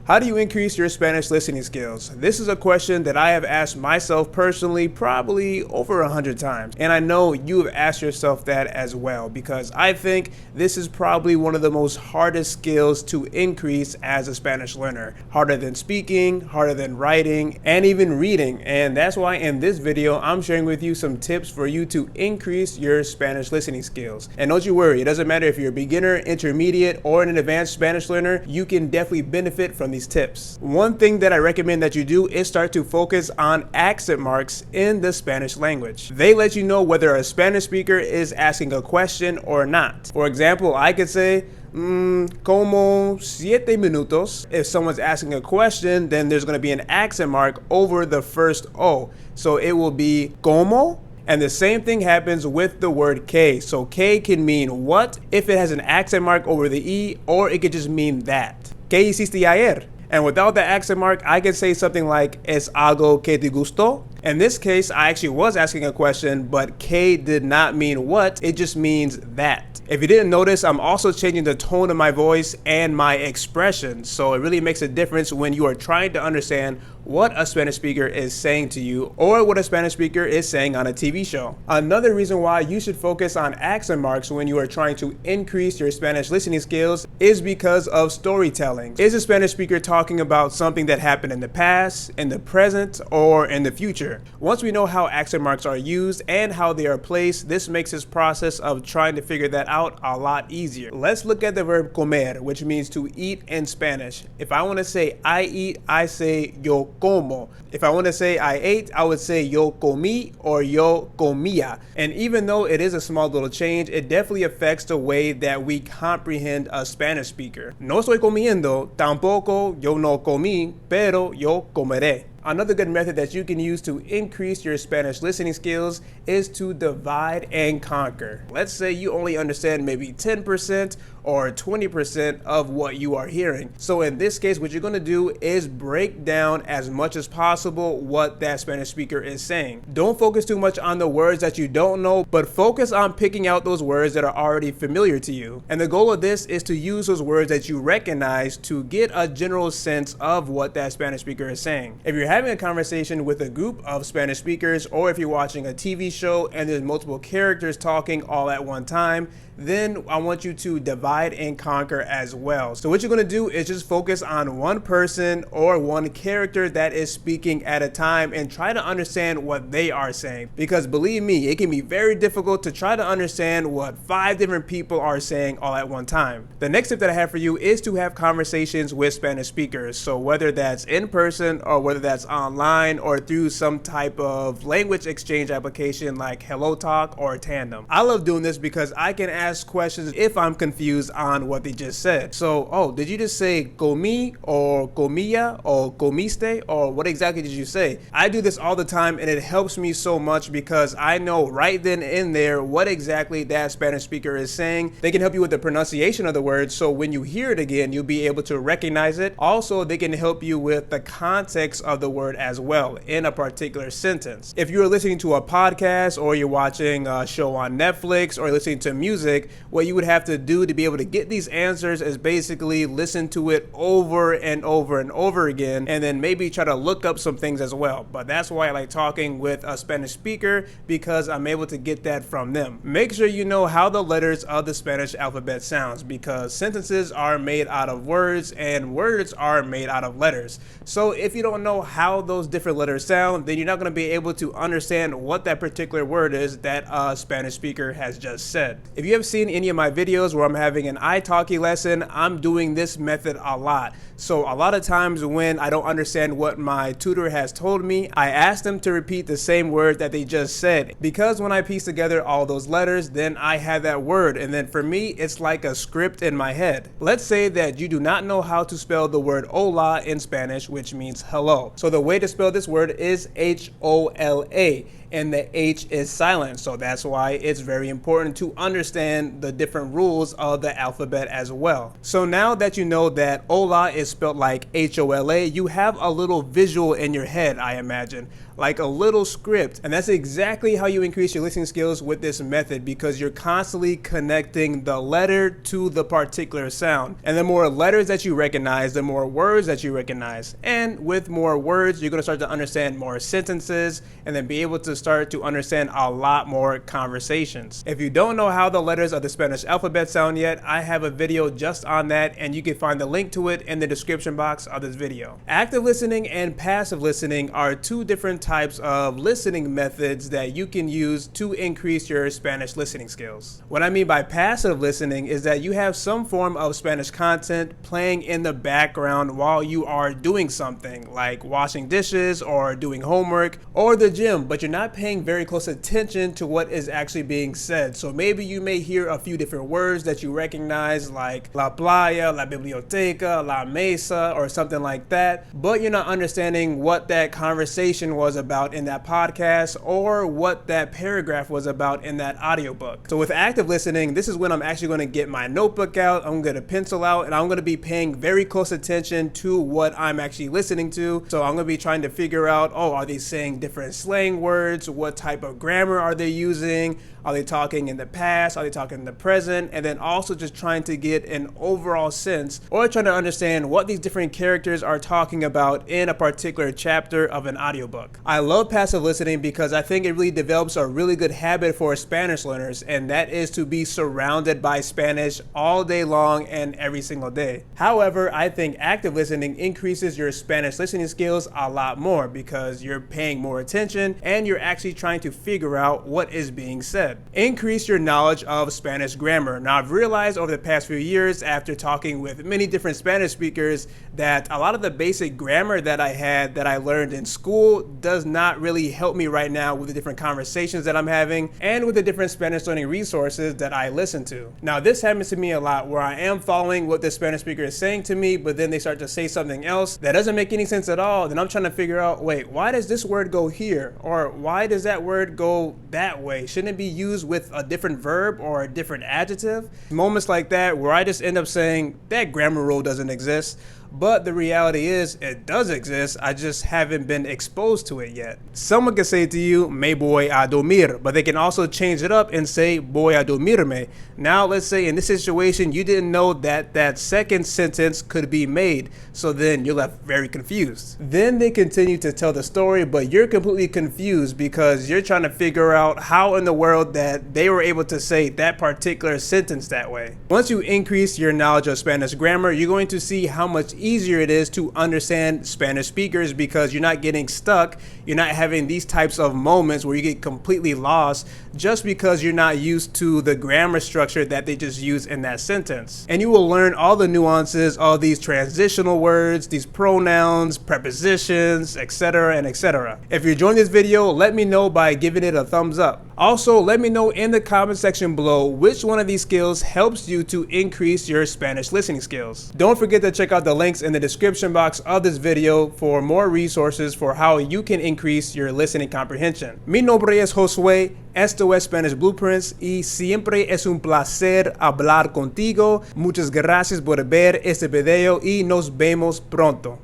How do you increase your Spanish listening skills? This is a question that I have asked myself personally probably over 100 times. And I know you have asked yourself that as well, because I think this is probably one of the most hardest skills to increase as a Spanish learner. Harder than speaking, harder than writing, and even reading. And that's why in this video, I'm sharing with you some tips for you to increase your Spanish listening skills. And don't you worry, it doesn't matter if you're a beginner, intermediate, or an advanced Spanish learner, you can definitely benefit from these tips. One thing that I recommend that you do is start to focus on accent marks in the Spanish language. They let you know whether a Spanish speaker is asking a question or not. For example, I could say, como 7 minutos. If someone's asking a question, then there's going to be an accent mark over the first O. So it will be como. And the same thing happens with the word que. So que can mean what if it has an accent mark over the E, or it could just mean that. ¿Qué hiciste ayer? And without the accent mark, I can say something like, ¿Es algo que te gustó? In this case, I actually was asking a question, but que did not mean what, it just means that. If you didn't notice, I'm also changing the tone of my voice and my expression. So it really makes a difference when you are trying to understand what a Spanish speaker is saying to you, or what a Spanish speaker is saying on a TV show. Another reason why you should focus on accent marks when you are trying to increase your Spanish listening skills is because of storytelling. Is a Spanish speaker talking about something that happened in the past, in the present, or in the future? Once we know how accent marks are used and how they are placed, this makes this process of trying to figure that out a lot easier. Let's look at the verb comer, which means to eat in Spanish. If I want to say I eat, I say yo como. If I want to say I ate, I would say yo comí or yo comía. And even though it is a small little change, it definitely affects the way that we comprehend a Spanish speaker. No estoy comiendo, tampoco yo no comí, pero yo comeré. Another good method that you can use to increase your Spanish listening skills is to divide and conquer. Let's say you only understand maybe 10% or 20% of what you are hearing. So in this case, what you're going to do is break down as much as possible what that Spanish speaker is saying. Don't focus too much on the words that you don't know, but focus on picking out those words that are already familiar to you. And the goal of this is to use those words that you recognize to get a general sense of what that Spanish speaker is saying. If you're having a conversation with a group of Spanish speakers, or if you're watching a TV show and there's multiple characters talking all at one time, then I want you to divide and conquer as well. So what you're going to do is just focus on one person or one character that is speaking at a time and try to understand what they are saying. Because believe me, it can be very difficult to try to understand what 5 different people are saying all at one time. The next tip that I have for you is to have conversations with Spanish speakers. So whether that's in person or whether that's online or through some type of language exchange application like Hello Talk or Tandem. I love doing this because I can ask questions if I'm confused on what they just said. So, oh, did you just say comí or comía or comiste, or what exactly did you say? I do this all the time, and it helps me so much because I know right then and there what exactly that Spanish speaker is saying. They can help you with the pronunciation of the word, so when you hear it again, you'll be able to recognize it. Also, they can help you with the context of the word as well in a particular sentence. If you're listening to a podcast, or you're watching a show on Netflix, or listening to music, what you would have to do to be able to get these answers is basically listen to it over and over and over again, and then maybe try to look up some things as well. But that's why I like talking with a Spanish speaker, because I'm able to get that from them. Make sure you know how the letters of the Spanish alphabet sounds, because sentences are made out of words and words are made out of letters. So if you don't know how those different letters sound, then you're not going to be able to understand what that particular word is that a Spanish speaker has just said. If you have seen any of my videos where I'm having an ITALKI lesson, I'm doing this method a lot. So a lot of times when I don't understand what my tutor has told me, I ask them to repeat the same word that they just said. Because when I piece together all those letters, then I have that word. And then for me, it's like a script in my head. Let's say that you do not know how to spell the word hola in Spanish, which means hello. So the way to spell this word is H-O-L-A. and the H is silent. So that's why it's very important to understand the different rules of the alphabet as well. So now that you know that Hola is spelled like Hola, you have a little visual in your head, I imagine, like a little script. And that's exactly how you increase your listening skills with this method, because you're constantly connecting the letter to the particular sound. And the more letters that you recognize, the more words that you recognize. And with more words, you're going to start to understand more sentences and then be able to start to understand a lot more conversations. If you don't know how the letters of the Spanish alphabet sound yet, I have a video just on that, and you can find the link to it in the description box of this video. Active listening and passive listening are two different types of listening methods that you can use to increase your Spanish listening skills. What I mean by passive listening is that you have some form of Spanish content playing in the background while you are doing something like washing dishes or doing homework or the gym, but you're not paying very close attention to what is actually being said. So maybe you may hear a few different words that you recognize, like la playa, la biblioteca, la mesa, or something like that, but you're not understanding what that conversation was about in that podcast or what that paragraph was about in that audiobook. So with active listening, this is when I'm actually going to get my notebook out, I'm going to pencil out, and I'm going to be paying very close attention to what I'm actually listening to. So I'm going to be trying to figure out, oh, are they saying different slang words? What type of grammar are they using? Are they talking in the past? Are they talking in the present? And then also just trying to get an overall sense or trying to understand what these different characters are talking about in a particular chapter of an audiobook. I love passive listening because I think it really develops a really good habit for Spanish learners, and that is to be surrounded by Spanish all day long and every single day. However, I think active listening increases your Spanish listening skills a lot more because you're paying more attention and you're actually trying to figure out what is being said. Increase your knowledge of Spanish grammar. Now, I've realized over the past few years, after talking with many different Spanish speakers, that a lot of the basic grammar that I had that I learned in school does not really help me right now with the different conversations that I'm having and with the different Spanish learning resources that I listen to. Now, this happens to me a lot where I am following what the Spanish speaker is saying to me, but then they start to say something else that doesn't make any sense at all. Then I'm trying to figure out, wait, why does this word go here? Or why does that word go that way? Shouldn't it be used with a different verb or a different adjective? Moments like that where I just end up saying that grammar rule doesn't exist. But the reality is it does exist, I just haven't been exposed to it yet. Someone can say to you, me voy a dormir, but they can also change it up and say, voy a dormirme. Now let's say in this situation you didn't know that that second sentence could be made, so then you're left very confused. Then they continue to tell the story, but you're completely confused because you're trying to figure out how in the world that they were able to say that particular sentence that way. Once you increase your knowledge of Spanish grammar, you're going to see how much easier it is to understand Spanish speakers because you're not getting stuck. You're not having these types of moments where you get completely lost just because you're not used to the grammar structure that they just use in that sentence. And you will learn all the nuances of these transitional words, these pronouns, prepositions, etc. and etc. If you're enjoying this video, let me know by giving it a thumbs up. Also, let me know in the comment section below which one of these skills helps you to increase your Spanish listening skills. Don't forget to check out the links in the description box of this video for more resources for how you can increase your listening comprehension. Mi nombre es Josué, esto es Spanish Blueprints y siempre es un placer hablar contigo. Muchas gracias por ver este video y nos vemos pronto.